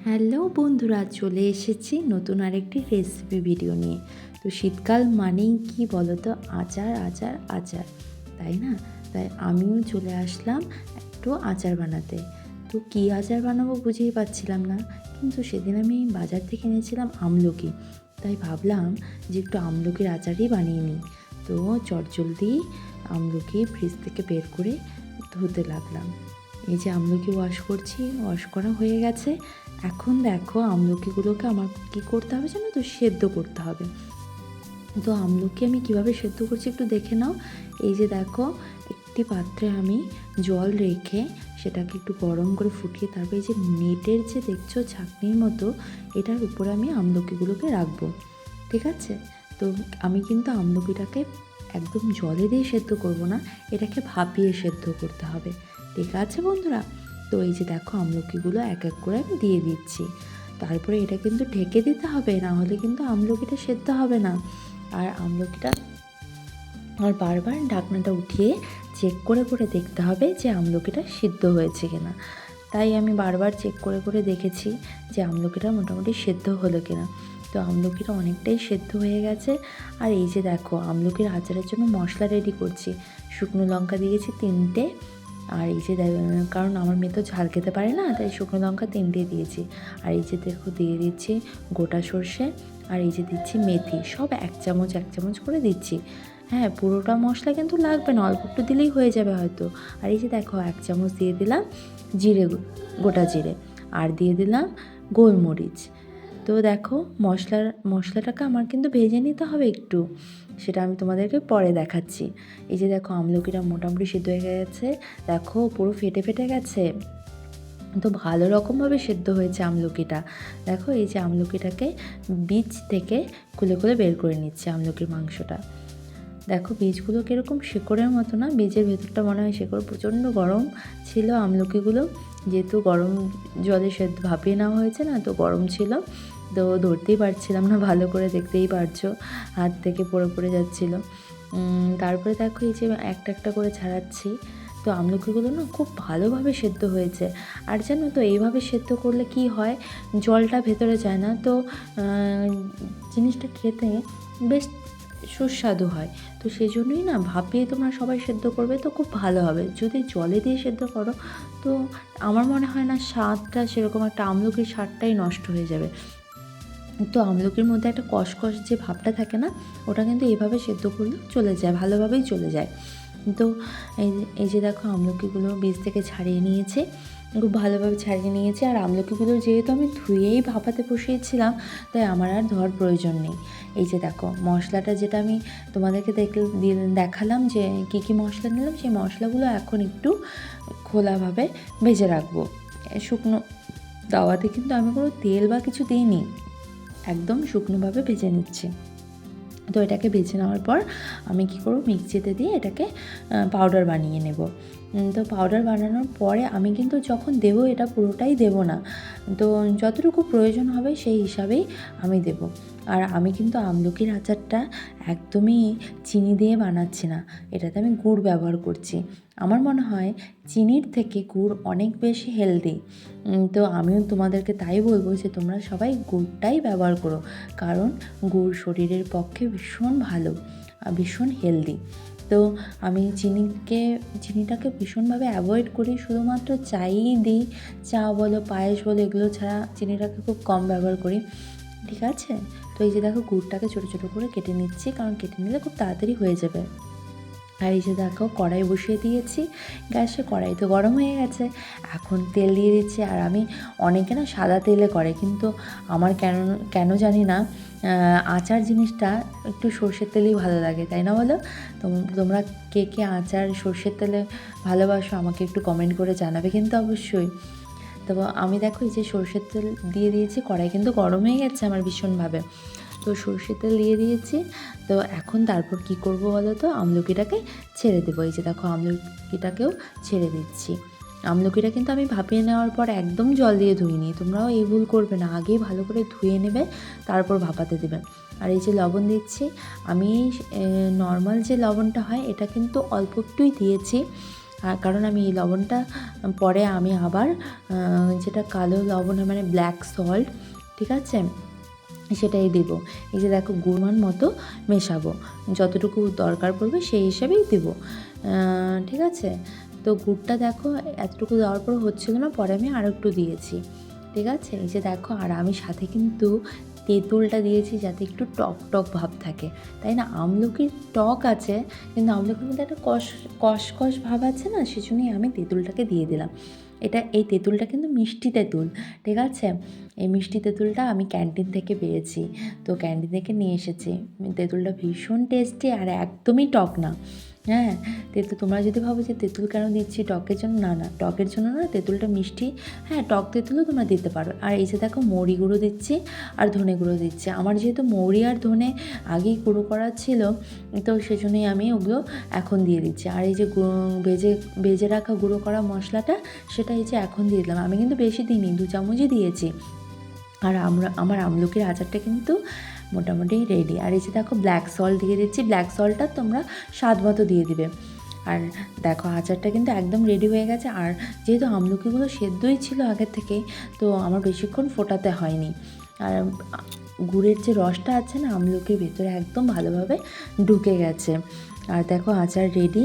Hello বন্ধুরা, চলে এসেছি নতুন আরেকটি রেসিপি ভিডিও নিয়ে। তো শীতকাল মানেই কি বলো তো, আচার আচার আচার, তাই না? তাই আমিও চলে আসলাম একটু আচার বানাতে। তো কী আচার বানাবো বুঝেই পাচ্ছিলাম না, কিন্তু সেদিন আমি বাজার থেকে এনেছিলাম আমলকি। তাই ভাবলাম যে একটু আমলকির আচারই বানিয়ে নিই। তো চটজলদি আমলকি ফ্রিজ থেকে বের করে ধুতে লাগলাম। এই যে আমলকি ওয়াশ করছি, ওয়াশ করা হয়ে গেছে। এখন দেখো আমলকিগুলোকে আমার কী করতে হবে জানো তো, সেদ্ধ করতে হবে। তো আমলকি আমি কিভাবে সেদ্ধ করছি একটু দেখে নাও। এই যে দেখো, একটি পাত্রে আমি জল রেখে সেটাকে একটু গরম করে ফুটিয়ে তারপরে এই যে নেটের যে দেখছো ছাঁকনির মতো, এটার উপরে আমি আমলকিগুলোকে রাখবো। ঠিক আছে? তো আমি কিন্তু আমলকিটাকে একদম জলে দিয়ে সেদ্ধ করব না, এটাকে ভাপিয়ে সেদ্ধ করতে হবে। ঠিক আছে বন্ধুরা? তো এই যে দেখো আমলকিগুলো এক এক করে আমি দিয়ে দিচ্ছি। তারপরে এটা কিন্তু ঢেকে দিতে হবে, না হলে কিন্তু আমলকিটা সেদ্ধ হবে না। আর আমলকিটা আর বারবার ঢাকনাটা উঠিয়ে চেক করে করে দেখতে হবে যে আমলকিটা সিদ্ধ হয়েছে কিনা। তাই আমি বারবার চেক করে করে দেখেছি যে আমলকিটা মোটামুটি সেদ্ধ হলো কিনা। তো আমলকিটা অনেকটাই সেদ্ধ হয়ে গেছে। আর এই যে দেখো আমলকির আচারের জন্য মশলা রেডি করছি। শুকনো লঙ্কা দিয়েছি 3টে। আর এই যে কারণ আমার মেয়ে তো ঝাল খেতে পারে না, তাই শুকনো লঙ্কা 3টে দিয়েছি। আর এই যে দেখো দিয়ে দিচ্ছি গোটা সর্ষে, আর এই যে দিচ্ছি মেথি, সব এক চামচ করে দিচ্ছি। হ্যাঁ, পুরোটা মশলা কিন্তু লাগবে না, অল্প একটু দিলেই হয়ে যাবে হয়তো। আর এই যে দেখো 1 চামচ দিয়ে দিলাম জিরে, গোটা জিরে, আর দিয়ে দিলাম গোলমরিচ। তো দেখো মশলাটাকে আমার কিন্তু ভেজে নিতে হবে একটু, সেটা আমি তোমাদেরকে পরে দেখাচ্ছি। এই যে দেখো আমলকিটা মোটামুটি সিদ্ধ হয়ে গেছে, দেখো পুরো ফেটে ফেটে গেছে। তো ভালো রকমভাবে সেদ্ধ হয়েছে আমলকিটা। দেখো এই যে আমলকিটাকে বীজ থেকে খুলে খুলে বের করে নিচ্ছে আমলকির মাংসটা। দেখো বীজগুলো কীরকম শেকড়ের মতো না, বীজের ভেতরটা মনে হয় শেকড়। প্রচণ্ড গরম ছিল আমলকিগুলো, যেহেতু গরম জলে সেদ্ধ ভাপিয়ে নেওয়া হয়েছে না, তো গরম ছিল। তো ধরতেই পারছিলাম না ভালো করে, দেখতেই পারছো হাত থেকে পড়ে পড়ে যাচ্ছিলো। তারপরে দেখো এই যে একটা একটা করে ছাড়াচ্ছি। তো আমলকিগুলো না খুব ভালোভাবে সেদ্ধ হয়েছে। আর জানো তো এইভাবে সেদ্ধ করলে কি হয়, জলটা ভেতরে যায় না, তো জিনিসটা খেতে বেশ সুস্বাদু হয়। তো সেই জন্যই না ভাপিয়ে তোমরা সবাই সেদ্ধ করবে তো খুব ভালো হবে। যদি জলে দিয়ে সেদ্ধ করো তো আমার মনে হয় না স্বাদটা সেরকম, একটা আমলকির স্বাদটাই নষ্ট হয়ে যাবে। তো আমলকির মধ্যে একটা কষকষ যে ভাবটা থাকে না, ওটা কিন্তু এইভাবে সেদ্ধ করলে চলে যায়, ভালোভাবেই চলে যায়। তো এই যে দেখো আমলকিগুলো বীজ থেকে ছাড়িয়ে নিয়েছে, খুব ভালোভাবে ছাড়িয়ে নিয়েছে। আর আমলকিগুলো যেহেতু আমি ধুয়েই ভাপাতে বসিয়েছিলাম, তাই আমার আর ধোয়ার প্রয়োজন নেই। এই যে দেখো মশলাটা, যেটা আমি তোমাদেরকে দেখালাম যে কী কী মশলা নিলাম, সেই মশলাগুলো এখন একটু খোলাভাবে ভেজে রাখবো। শুকনো তাওয়াতে কিন্তু আমি কোনো তেল বা কিছু দিইনি, একদম শুকনোভাবে ভেজে নিচ্ছি। তো এটাকে ভেজে নেওয়ার পর আমি কী করব, মিক্সিতে দিয়ে এটাকে পাউডার বানিয়ে নেব। তো পাউডার বানানোর পরে আমি কিন্তু যখন দেবো এটা পুরোটাই দেব না, তো যতটুকু প্রয়োজন হবে সেই হিসাবেই আমি দেব। আর আমি কিন্তু আমলকির আচারটা একদমই চিনি দিয়ে বানাচ্ছি না, এটাতে আমি গুড় ব্যবহার করছি। আমার মনে হয় চিনির থেকে গুড় অনেক বেশি হেলদি। তো আমিও তোমাদেরকে তাই বলবো যে তোমরা সবাই গুড়টাই ব্যবহার করো, কারণ গুড় শরীরের পক্ষে ভীষণ ভালো, ভীষণ হেলদি। তো আমি চিনিটাকে ভীষণভাবে অ্যাভয়েড করি, শুধুমাত্র চাই দিই, চা বলো পায়েস বলো এগুলো ছাড়া চিনিটাকে খুব কম ব্যবহার করি। ঠিক আছে? তো এই যে দেখো গুড়টাকে ছোটো ছোটো করে কেটে নিচ্ছি, কারণ কেটে নিলে খুব তাড়াতাড়ি হয়ে যাবে। আর এই যে দেখো কড়াই বসিয়ে দিয়েছি গ্যাসে, কড়াই তো গরম হয়ে গেছে, এখন তেল দিয়ে দিচ্ছি। আর আমি অনেকে না সাদা তেলে করে, কিন্তু আমার কেন জানি না আচার জিনিসটা একটু সর্ষের তেলেই ভালো লাগে, তাই না বলো? তোমরা কে কে আচার সর্ষের তেলে ভালোবাসো আমাকে একটু কমেন্ট করে জানাবে কিন্তু অবশ্যই। তো আমি দেখো এই যে সর্ষের তেল দিয়ে দিয়েছি, কড়াই কিন্তু গরম হয়ে গেছে আমার ভীষণভাবে। তো সর্ষের তেল দিয়ে দিয়েছি। তো এখন তারপর কি করব বলো তো, আমলকিটাকে ছেড়ে দেবো। এই যে দেখো আমলকিটাকেও ছেড়ে দিচ্ছি। আমলকিটা কিন্তু আমি ভাপিয়ে নেওয়ার পর একদম জল দিয়ে ধুইনি, তোমরাও এই ভুল করবে না, আগেই ভালো করে ধুয়ে নেবে তারপর ভাপাতে দেবে। আর এই যে লবণ দিচ্ছি, আমি নর্মাল যে লবণটা হয় এটা কিন্তু অল্প একটুই দিয়েছি। কারণ আমি এই লবণটা পরে আমি আবার যেটা কালো লবণ মানে ব্ল্যাক সল্ট, ঠিক আছে, সেটাই দেবো। এই যে দেখো গুড়মান মতো মেশাবো, যতটুকু দরকার পড়বে সেই হিসাবেই দেবো, ঠিক আছে। তো গুড়টা দেখো এতটুকু দেওয়ার পর হচ্ছিল না, পরে আমি আরও একটু দিয়েছি, ঠিক আছে। এই যে দেখো, আর আমি সাথে কিন্তু তেঁতুলটা দিয়েছি যাতে একটু টক টক ভাব থাকে, তাই না। আমলকির টক আছে, কিন্তু আমলকির মধ্যে একটা কষ ভাব আছে না, সেজন্যই আমি তেঁতুলটাকে দিয়ে দিলাম। এই তেঁতুলটা কিন্তু মিষ্টি তেঁতুল, ঠিক আছে। এই মিষ্টি তেঁতুলটা আমি ক্যান্টিন থেকে পেয়েছি, তো ক্যান্টিন থেকে নিয়ে এসেছি। তেঁতুলটা ভীষণ টেস্টি আর একদমই টক না। হ্যাঁ, তোমরা যদি ভাবো যে তেঁতুল কেন দিচ্ছি, টকের জন্য, না টকের জন্য না, তেঁতুলটা মিষ্টি। হ্যাঁ, টক তেঁতুলও তোমরা দিতে পারো। আর এই যে দেখো মৌরি গুঁড়ো দিচ্ছি আর ধনে গুঁড়ো দিচ্ছি। আমার যেহেতু মৌরি আর ধনে আগেই গুঁড়ো করা ছিল, তো সেজন্যই আমি ওগুলো এখন দিয়ে দিচ্ছি। আর এই যে ভেজে রাখা গুঁড়ো করা মশলাটা, সেটা এই যে এখন দিয়ে দিলাম। আমি কিন্তু বেশি দিইনি, 2 চামচই দিয়েছি। আর আমার আমলকির আচারটা কিন্তু মোটামুটি রেডি। আর এই যে দেখো ব্ল্যাক সল্ট দিয়ে দিচ্ছি, ব্ল্যাক সল্টটা তোমরা স্বাদ মতো দিয়ে দিবে। আর দেখো আচারটা কিন্তু একদম রেডি হয়ে গেছে। আর যেহেতু আমলকিগুলো সেদ্ধই ছিল আগের থেকে, তো আমার বেশিক্ষণ ফোটাতে হয়নি। আর গুড়ের যে রসটা আছে না আমলকির ভেতরে, একদম ভালোভাবে ঢুকে গেছে। আর দেখো আচার রেডি।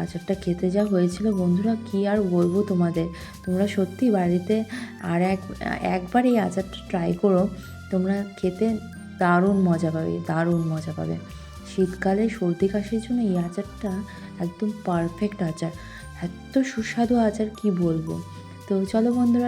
আচারটা খেতে যা হয়েছিল বন্ধুরা, কি আর বলবো তোমাদের। তোমরা সত্যি বাড়িতে আর একবার এই আচারটা ট্রাই করো, তোমরা খেতে দারুণ মজা পাবে, দারুণ মজা পাবে। শীতকালে সর্দি কাশির জন্য এই আচারটা একদম পারফেক্ট আচার, এত সুস্বাদু আচার কি বলবো। তো চলো বন্ধুরা।